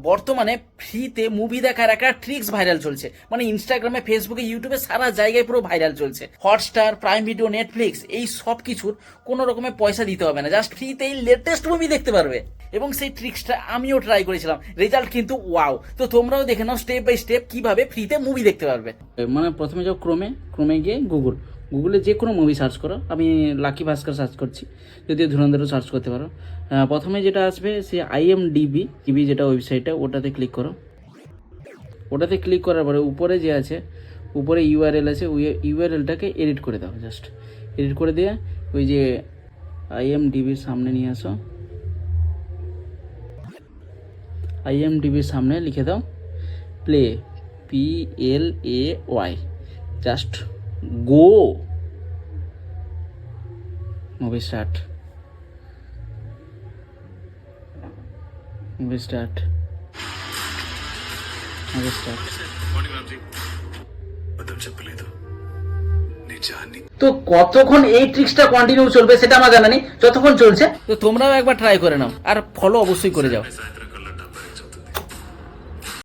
বর্তমানে ফ্রিতে মুভি দেখার একটা ট্রিক্স ভাইরাল চলছে, মানে ইনস্টাগ্রামে, ফেসবুকে, ইউটিউবে সারা জায়গায় পুরো ভাইরাল চলছে। হটস্টার, প্রাইম ভিডিও, নেটফ্লিক্স এই সব কিছুর কোনো রকমের পয়সা দিতে হবে না, জাস্ট ফ্রিতে এই লেটেস্ট মুভি দেখতে পারবে। এবং সেই ট্রিক্সটা আমিও ট্রাই করেছিলাম, রেজাল্ট কিন্তু ওয়াও। তো তোমরাও দেখে নাও স্টেপ বাই স্টেপ কিভাবে ফ্রিতে মুভি দেখতে পারবে। মানে প্রথমে যাও ক্রোমে গিয়ে গুগলে যে কোনো মুভি সার্চ করো। আমি লাকি ভাস্কর সার্চ করছি, যদিও ধুরন্ধরও সার্চ করতে পারো। প্রথমে যেটা আসবে সে IMDb যেটা ওয়েবসাইটটা, ওটাতে ক্লিক করো। ওটাতে ক্লিক করার পরে উপরে যে আছে, উপরে URL আছে, ওই URLটাকে এডিট করে দাও। জাস্ট এডিট করে দিয়ে ওই যে IMDbর সামনে নিয়ে আসো। IMDbর সামনে লিখে দাও play, PLAY। Just go, movie start. তো কতক্ষণ এই ট্রিক্সটা কন্টিনিউ চলবে সেটা আমার জানা নেই, যতক্ষণ চলছে তো তোমরাও একবার ট্রাই করে নাও আর ফলো অবশ্যই করে যাও।